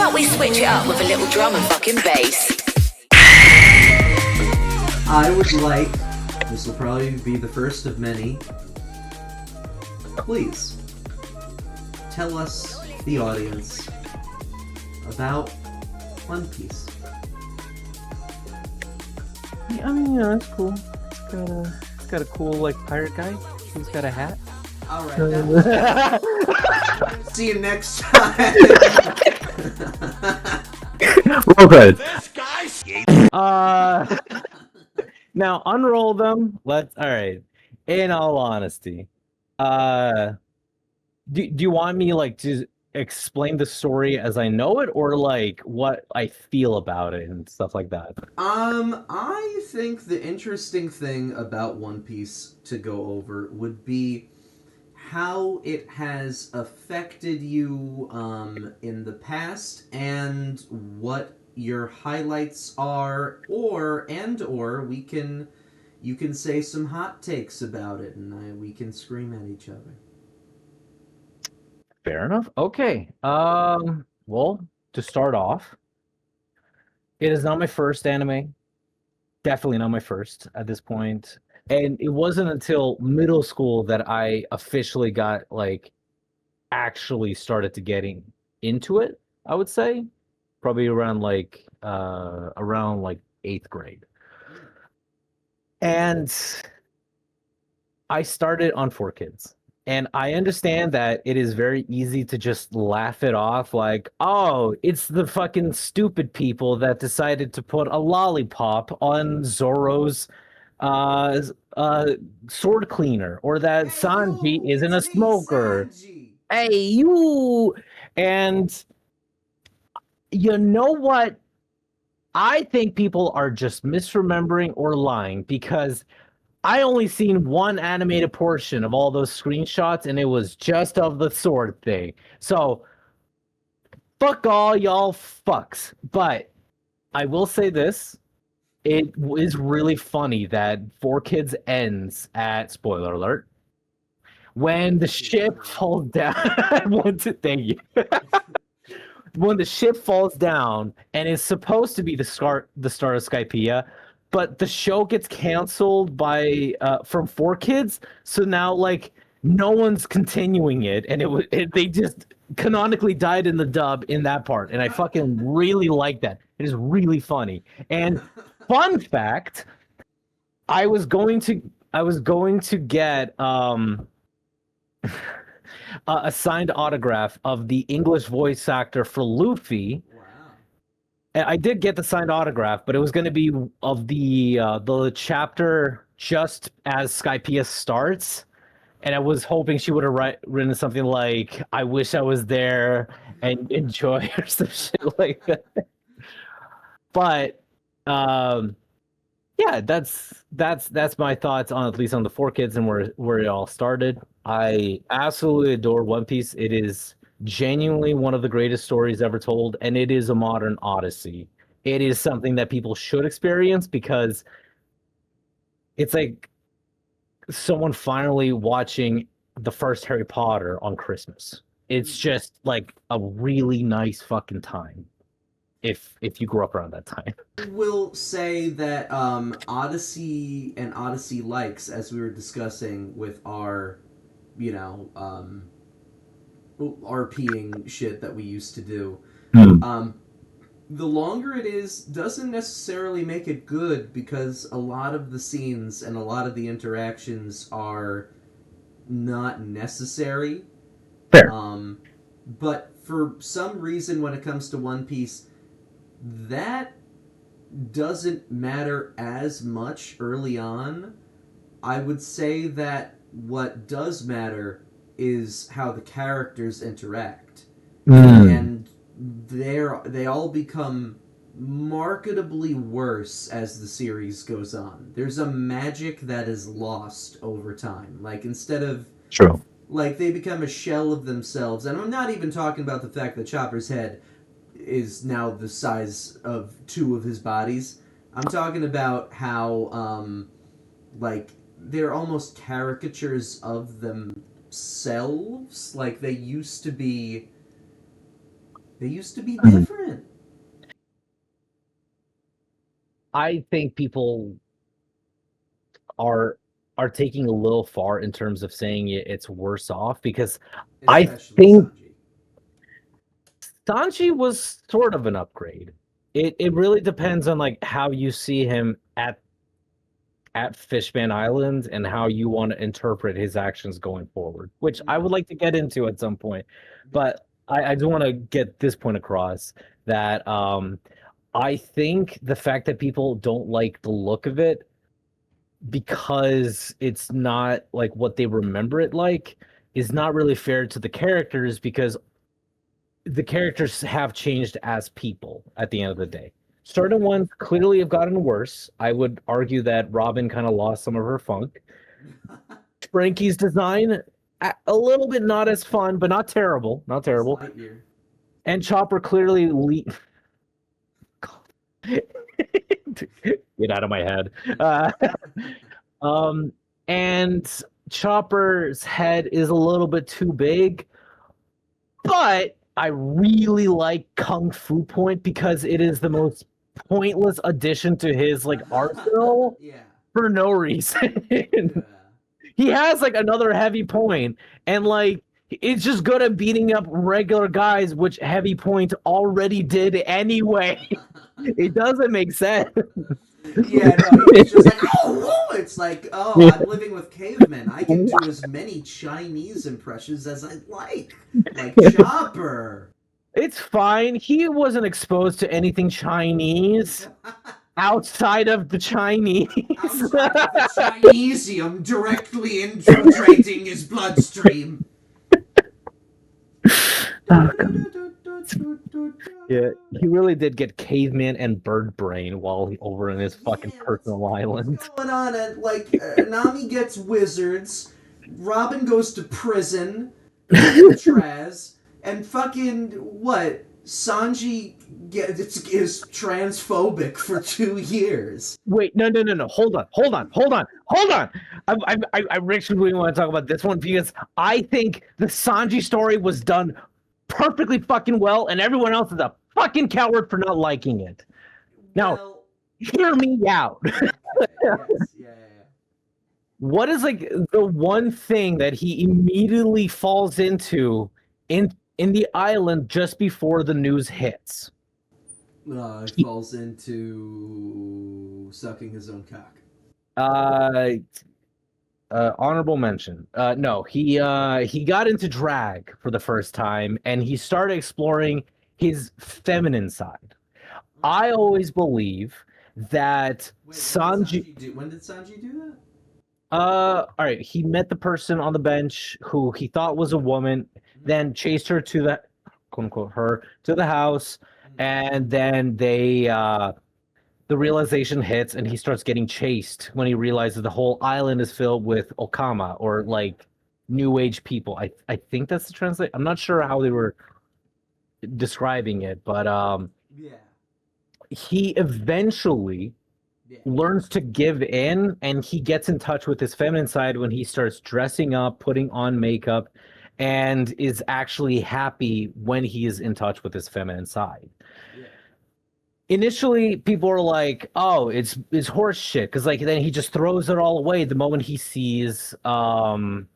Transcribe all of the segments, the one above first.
about we switch it up with a little drum and fucking bass? I would like, this will probably be the first of many, please tell us, the audience, about One Piece. Yeah, I mean, it's cool. It's got a cool like pirate guy. He's got a hat. Alright, see you next time. Real good. Now unroll them. All right. In all honesty, do you want me like to explain the story as I know it, or like what I feel about it and stuff like that? I think the interesting thing about One Piece to go over would be how it has affected you in the past, and what your highlights are, or you can say some hot takes about it, and we can scream at each other. Fair enough. Okay. Well, to start off, it is not my first anime. Definitely not my first at this point. And it wasn't until middle school that I officially got like actually started to getting into it, I would say. Probably around like 8th grade. And I started on 4Kids. And I understand that it is very easy to just laugh it off like, oh, it's the fucking stupid people that decided to put a lollipop on Zoro's uh, sword cleaner, or that Sanji isn't a smoker. Sanji. Hey, you! And you know what? I think people are just misremembering or lying, because I only seen one animated portion of all those screenshots, and it was just of the sword thing. So, fuck all y'all fucks. But I will say this. It is really funny that 4Kids ends at, spoiler alert, when the ship falls down. Thank you. When the ship falls down and is supposed to be the start of Skypiea, but the show gets canceled by from 4Kids, so now like no one's continuing it, and they just canonically died in the dub in that part, and I fucking really like that. It is really funny. And fun fact, I was going to get a signed autograph of the English voice actor for Luffy. And I did get the signed autograph, but it was going to be of the chapter just as Skypiea starts, and I was hoping she would have written something like, "I wish I was there and enjoy," or some shit like that. But yeah, that's my thoughts on, at least on the 4Kids and where it all started. I absolutely adore One Piece. It is genuinely one of the greatest stories ever told, and it is a modern odyssey. It is something that people should experience, because it's like someone finally watching the first Harry Potter on Christmas. It's just like a really nice fucking time if you grew up around that time. I will say that Odyssey and Odyssey likes, as we were discussing with our, RPing shit that we used to do. The longer it is doesn't necessarily make it good, because a lot of the scenes and a lot of the interactions are not necessary. Fair. But for some reason, when it comes to One Piece, that doesn't matter as much early on. I would say that what does matter is how the characters interact. And they all become marketably worse as the series goes on. There's a magic that is lost over time. Like, instead of... True. Like, they become a shell of themselves. And I'm not even talking about the fact that Chopper's head is now the size of 2 of his bodies. I'm talking about how, they're almost caricatures of themselves. Like, they used to be They used to be different. I think people are are taking a little far in terms of saying it's worse off because I Especially think Sanji. Sanji was sort of an upgrade. It really depends on like how you see him at Fishman Island and how you want to interpret his actions going forward, which I would like to get into at some point. But I do want to get this point across that I think the fact that people don't like the look of it because it's not like what they remember it like is not really fair to the characters because the characters have changed as people at the end of the day. Certain ones clearly have gotten worse. I would argue that Robin kind of lost some of her funk. Frankie's design, a little bit not as fun, but not terrible. Not terrible. Lightyear. And Chopper clearly get out of my head. And Chopper's head is a little bit too big, but I really like Kung Fu Point because it is the most pointless addition to his like arsenal Yeah. for no reason. Yeah. He has like another heavy point, and like it's just good at beating up regular guys, which Heavy Point already did anyway. It doesn't make sense. Yeah, no, he's just like, oh, it's like, oh, I'm living with cavemen. I can do as many Chinese impressions as I like Chopper. It's fine. He wasn't exposed to anything Chinese outside of the Chinese. Outside of the Chinesium directly infiltrating his bloodstream. Oh, yeah, he really did get caveman and bird brain while over in his fucking personal island. What's going on? Nami gets wizards, Robin goes to prison, Traz, and fucking what? Sanji is transphobic for 2 years. Wait, no. Hold on. I actually really want to talk about this one because I think the Sanji story was done perfectly fucking well, and everyone else is a fucking coward for not liking it. Now, Well, hear me out. yes, yeah. What is like the one thing that he immediately falls into in the island just before the news hits? He falls into sucking his own cock. Honorable mention. No, he got into drag for the first time, and he started exploring his feminine side. I always believe that Sanji. When did Sanji do that? All right. He met the person on the bench who he thought was a woman, then chased her to the quote unquote her to the house, and then the realization hits and he starts getting chased when he realizes the whole island is filled with Okama or like new age people. I think that's the translate. I'm not sure how they were describing it, but Yeah. he eventually learns to give in and he gets in touch with his feminine side when he starts dressing up, putting on makeup, and is actually happy when he is in touch with his feminine side. Yeah. Initially, people are like, "Oh, it's horse shit," because like then he just throws it all away the moment he sees the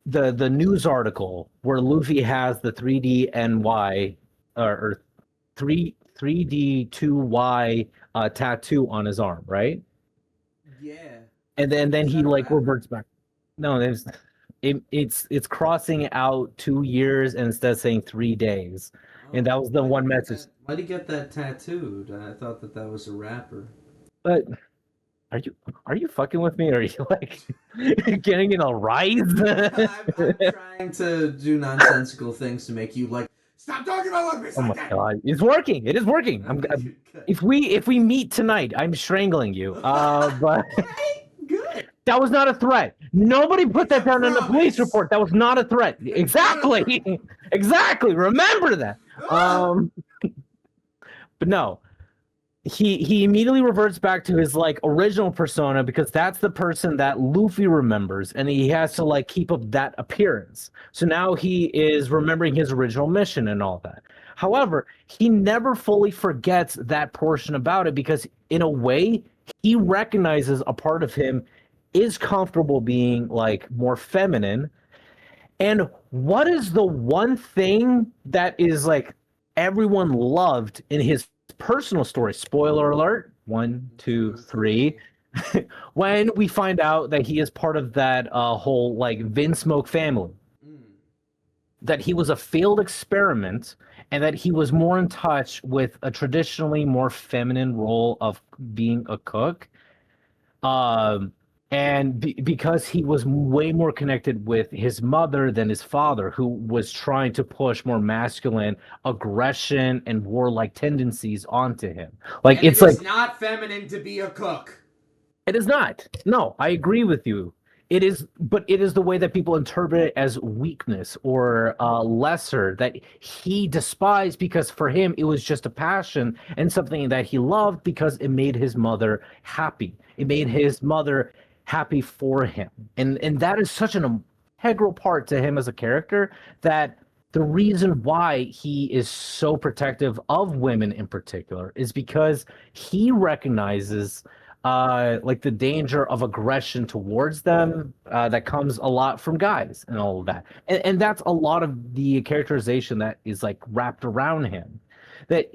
news article where Luffy has the 3D or 3D2Y tattoo on his arm, right? Yeah. And then he like reverts back. No, it's crossing out 2 years and instead of saying 3 days. And that was the one message. Why'd he get that tattooed? I thought that was a rapper. But are you fucking with me? Or are you like getting in a rise? I'm trying to do nonsensical things to make you like stop talking about One Piece. Oh my god, it's working! It is working. If we meet tonight, I'm strangling you. But Okay, good. that was not a threat. Nobody put that down in the police report. That was not a threat. Exactly. Exactly. Remember that. But no, he immediately reverts back to his like original persona because that's the person that Luffy remembers, and he has to like keep up that appearance. So now he is remembering his original mission and all that. However, he never fully forgets that portion about it because, in a way, he recognizes a part of him is comfortable being like more feminine. And what is the one thing that is like everyone loved in his personal story? Spoiler alert: one, two, three. When we find out that he is part of that whole like Vinsmoke family, Mm. that he was a failed experiment and that he was more in touch with a traditionally more feminine role of being a cook. Um, and because he was way more connected with his mother than his father, who was trying to push more masculine aggression and warlike tendencies onto him. Like, And it it's is like, not feminine to be a cook. it is not. No, I agree with you. It is, but it is the way that people interpret it as weakness or lesser that he despised because for him it was just a passion and something that he loved because it made his mother happy. It made his mother happy for him, and that is such an integral part to him as a character that the reason why he is so protective of women in particular is because he recognizes like the danger of aggression towards them that comes a lot from guys and all of that. And that's a lot of the characterization that is like wrapped around him. That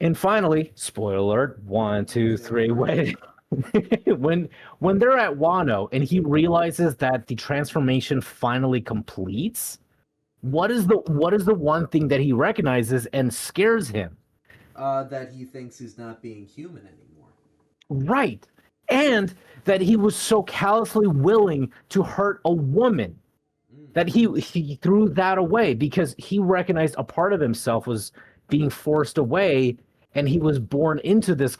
and finally, spoiler alert, one, two, three, when when they're at Wano and he realizes that the transformation finally completes, what is the one thing that he recognizes and scares him? That he thinks he's not being human anymore. Right. And that he was so callously willing to hurt a woman Mm. that he threw that away because he recognized a part of himself was being forced away and he was born into this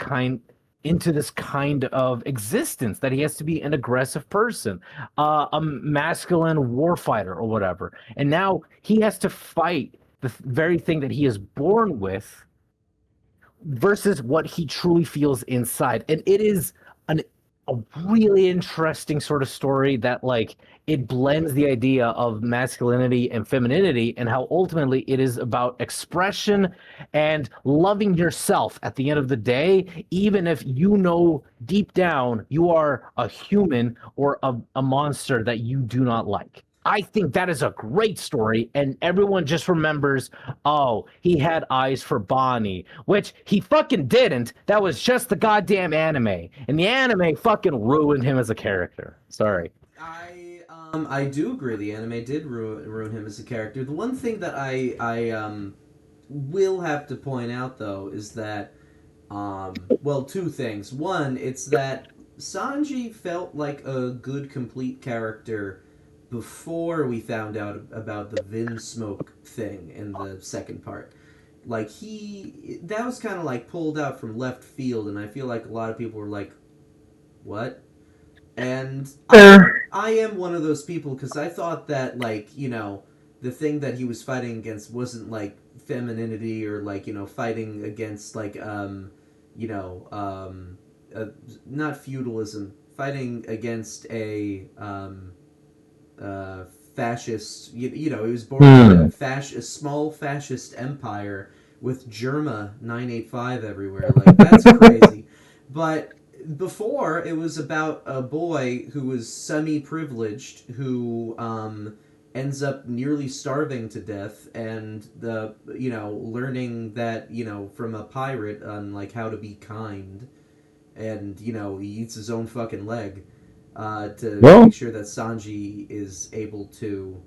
kind of existence that he has to be an aggressive person, a masculine warfighter or whatever. And now he has to fight the very thing that he is born with versus what he truly feels inside. And it is an a really interesting sort of story that like it blends the idea of masculinity and femininity and how ultimately it is about expression and loving yourself at the end of the day, even if you know deep down you are a human or a monster that you do not like. I think that is a great story, and everyone just remembers, oh, he had eyes for Bonnie, which he fucking didn't. That was just the goddamn anime, and the anime fucking ruined him as a character. Sorry. I do agree. The anime did ruin him as a character. The one thing that I will have to point out though is that well, two things. One, it's that Sanji felt like a good complete character before we found out about the Vin Smoke thing in the second part. Like that was kind of like pulled out from left field, and I feel like a lot of people were like, "What?" And I am one of those people because I thought that like the thing that he was fighting against wasn't like femininity or like fighting against like you know uh, not feudalism, fighting against a fascist. He was born in a small fascist empire with Germa 985 everywhere. Like that's crazy. But before it was about a boy who was semi-privileged who ends up nearly starving to death and the learning that from a pirate on like how to be kind and he eats his own fucking leg to Well, make sure that Sanji is able to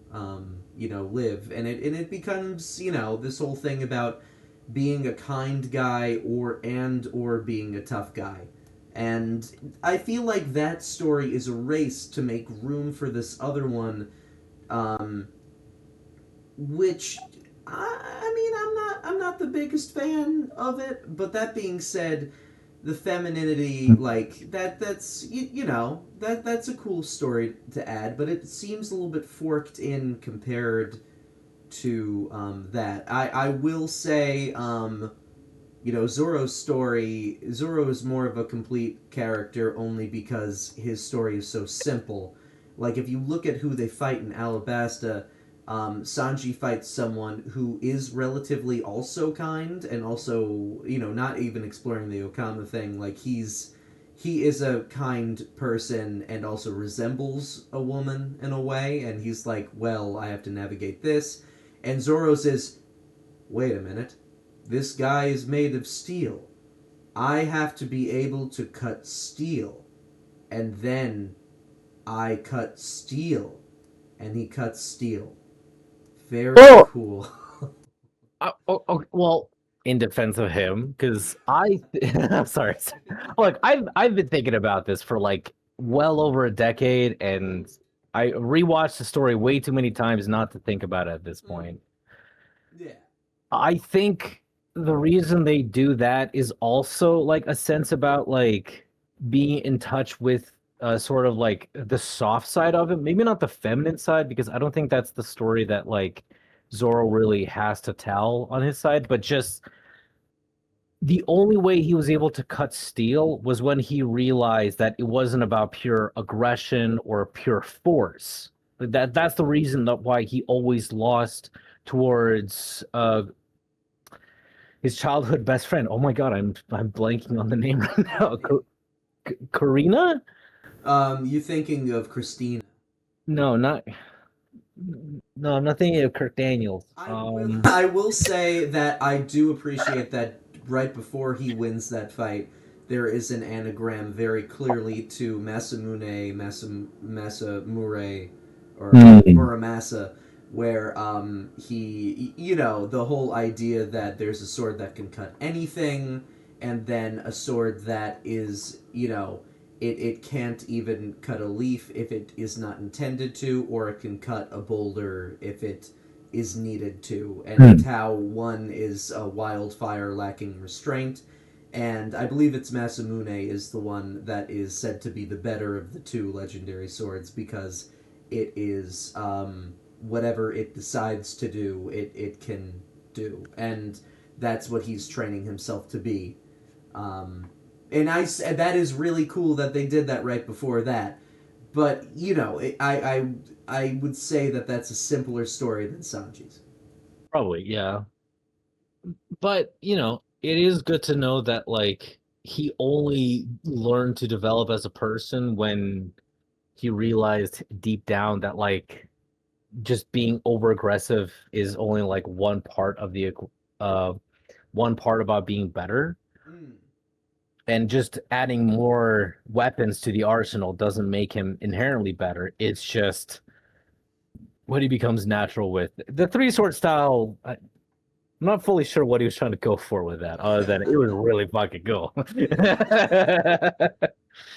live and it becomes this whole thing about being a kind guy or being a tough guy. And I feel like that story is a race to make room for this other one, um, which I mean I'm not the biggest fan of it. But that being said, the femininity like that's that's a cool story to add. But it seems a little bit forked in compared to that. I will say Zoro's story, Zoro is more of a complete character only because his story is so simple. Like, if you look at who they fight in Alabasta, Sanji fights someone who is relatively also kind and also, not even exploring the Okama thing. Like, he is a kind person and also resembles a woman in a way, and he's like, well, I have to navigate this. And Zoro says, wait a minute, this guy is made of steel. I have to be able to cut steel. And then I cut steel. And he cuts steel. Very cool. Well, in defense of him, because I'm sorry. Look, I've been thinking about this for like well over a decade, and I rewatched the story way too many times not to think about it at this point. Yeah. I think the reason they do that is also like a sense about like being in touch with sort of like the soft side of it. Maybe not the feminine side, because I don't think that's the story that like Zoro really has to tell on his side, but just the only way he was able to cut steel was when he realized that it wasn't about pure aggression or pure force. That's the reason that why he always lost towards his childhood best friend. Oh my god, I'm blanking on the name right now. Karina? You thinking of Christina? No, not. No, I'm not thinking of Kirk Daniels. I will say that I do appreciate that right before he wins that fight, there is an anagram very clearly to Masamure, or Muramasa, where the whole idea that there's a sword that can cut anything, and then a sword that is, it can't even cut a leaf if it is not intended to, or it can cut a boulder if it is needed to. And how one is a wildfire lacking restraint. And I believe it's Masamune is the one that is said to be the better of the two legendary swords, because it is whatever it decides to do, it can do. And that's what he's training himself to be. And that is really cool that they did that right before that. But, I would say that that's a simpler story than Sanji's. Probably, yeah. But, it is good to know that, like, he only learned to develop as a person when he realized deep down that, like, just being over aggressive is only, like, one part about being better. And just adding more weapons to the arsenal doesn't make him inherently better. It's just what he becomes natural with. The three sword style, I'm not fully sure what he was trying to go for with that, other than it was really fucking cool.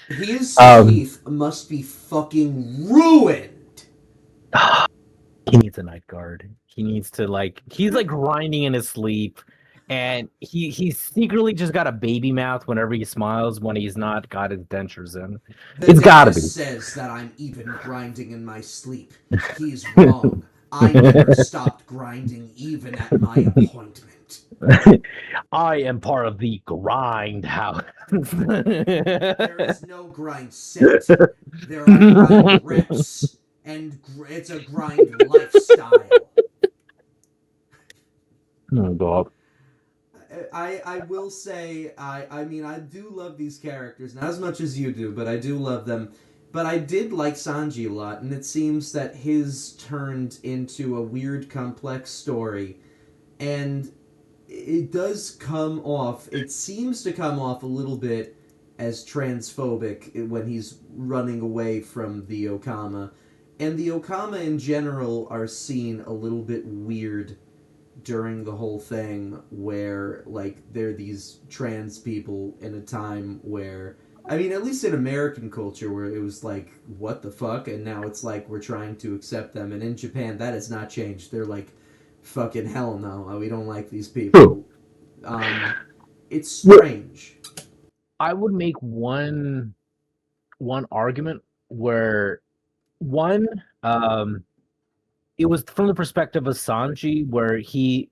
His teeth must be fucking ruined. He needs a night guard. He needs to he's like grinding in his sleep. And he's secretly just got a baby mouth whenever he smiles when he's not got his dentures in. It's gotta be. Says that I'm even grinding in my sleep. He's wrong. I never stopped grinding even at my appointment. I am part of the grind house. There is no grind set. There are grind reps, and it's a grind lifestyle. Oh god. I will say, I mean, I do love these characters, not as much as you do, but I do love them. But I did like Sanji a lot, and it seems that his turned into a weird, complex story. And it does come off, it seems to come off a little bit as transphobic when he's running away from the Okama. And the Okama in general are seen a little bit weird during the whole thing, where they're these trans people in a time where, I mean, at least in American culture, where it was like, what the fuck, and now it's like we're trying to accept them. And in Japan, that has not changed. They're like, fucking hell no, we don't like these people. It's strange. I would make one argument where it was from the perspective of Sanji, where he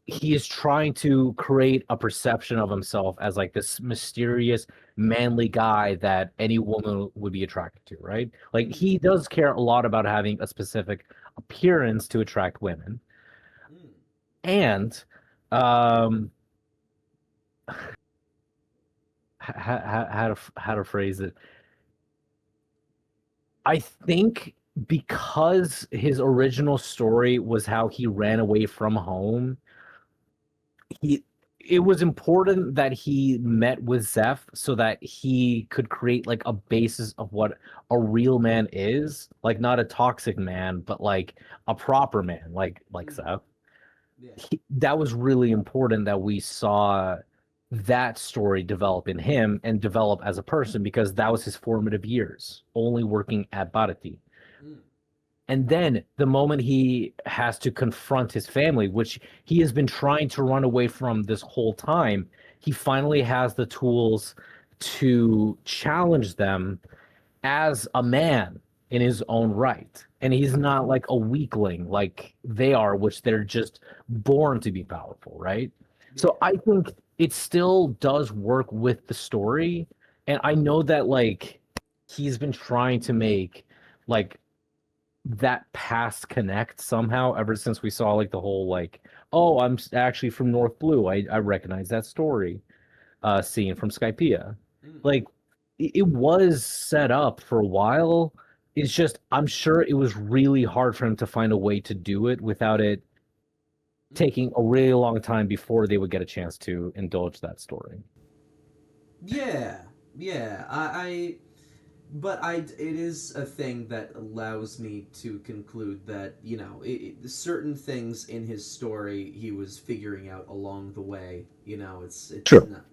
is trying to create a perception of himself as like this mysterious manly guy that any woman would be attracted to, right? Like, he does care a lot about having a specific appearance to attract women. Mm. And how to phrase it? I think because his original story was how he ran away from home, he it was important that he met with Zeph so that he could create like a basis of what a real man is, like not a toxic man, but like a proper man, like Zeph. Yeah. That was really important that we saw that story develop in him and develop as a person because that was his formative years, only working at Bharati. Mm. And then the moment he has to confront his family, which he has been trying to run away from this whole time, he finally has the tools to challenge them as a man in his own right. And he's not like a weakling like they are, which they're just born to be powerful, right? So I think it still does work with the story. And I know that like he's been trying to make like that past connect somehow ever since we saw like the whole like, oh, actually from North Blue. I recognize that story scene from Skypiea. Mm. Like it was set up for a while. It's just I'm sure it was really hard for him to find a way to do it without it taking a really long time before they would get a chance to indulge that story. Yeah, but it is a thing that allows me to conclude that, you know, certain things in his story he was figuring out along the way. You know, it's True. not,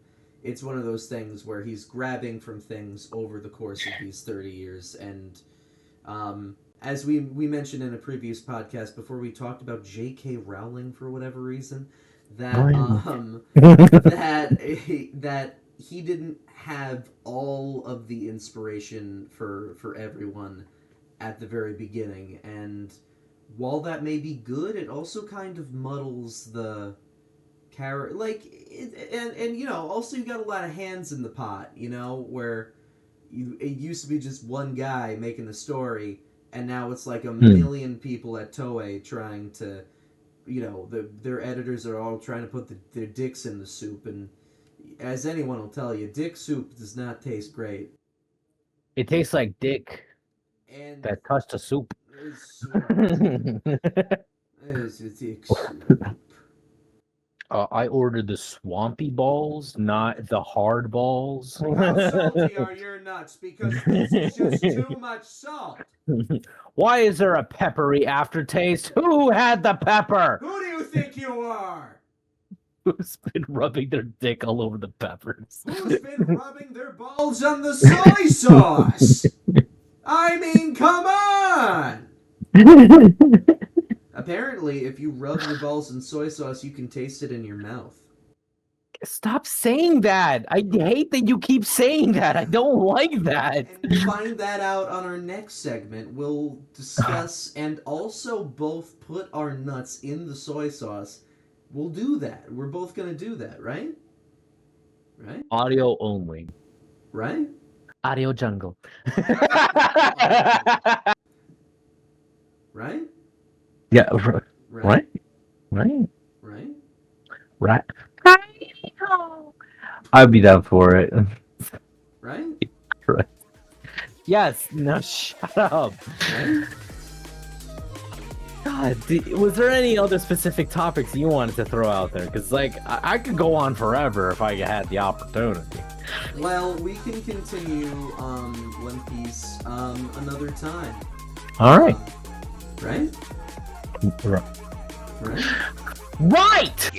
it's one of those things where he's grabbing from things over the course of these 30 years. And as we mentioned in a previous podcast before, we talked about J.K. Rowling for whatever reason, that that he didn't have all of the inspiration for everyone at the very beginning, and while that may be good, it also kind of muddles the character. Like, and you know, also you got a lot of hands in the pot, you know, where it used to be just one guy making the story, and now it's like a million people at Toei trying to, you know, their editors are all trying to put their dicks in the soup, and as anyone will tell you, dick soup does not taste great. It tastes like dick And that touched a soup. it's a dick soup. I ordered the swampy balls, not the hard balls. How salty are your nuts? Because this is just too much salt. Why is there a peppery aftertaste? Who had the pepper? Who do you think you are? Who's been rubbing their dick all over the peppers? Who's been rubbing their balls on the soy sauce? I mean, come on! Apparently, if you rub your balls in soy sauce, you can taste it in your mouth. Stop saying that. I hate that you keep saying that. I don't like that. And we'll find that out on our next segment. We'll discuss and also both put our nuts in the soy sauce. We'll do that. We're both going to do that, right? Right? Audio only. Right? Audio jungle. Right? Yeah, Right? right? Right? Right? Right? I'd be down for it. Right? Right. Yes, no, shut up. Right? God, was there any other specific topics you wanted to throw out there? Because, like, I could go on forever if I had the opportunity. Well, we can continue One Piece another time. All right. Right? Right. Right? Right!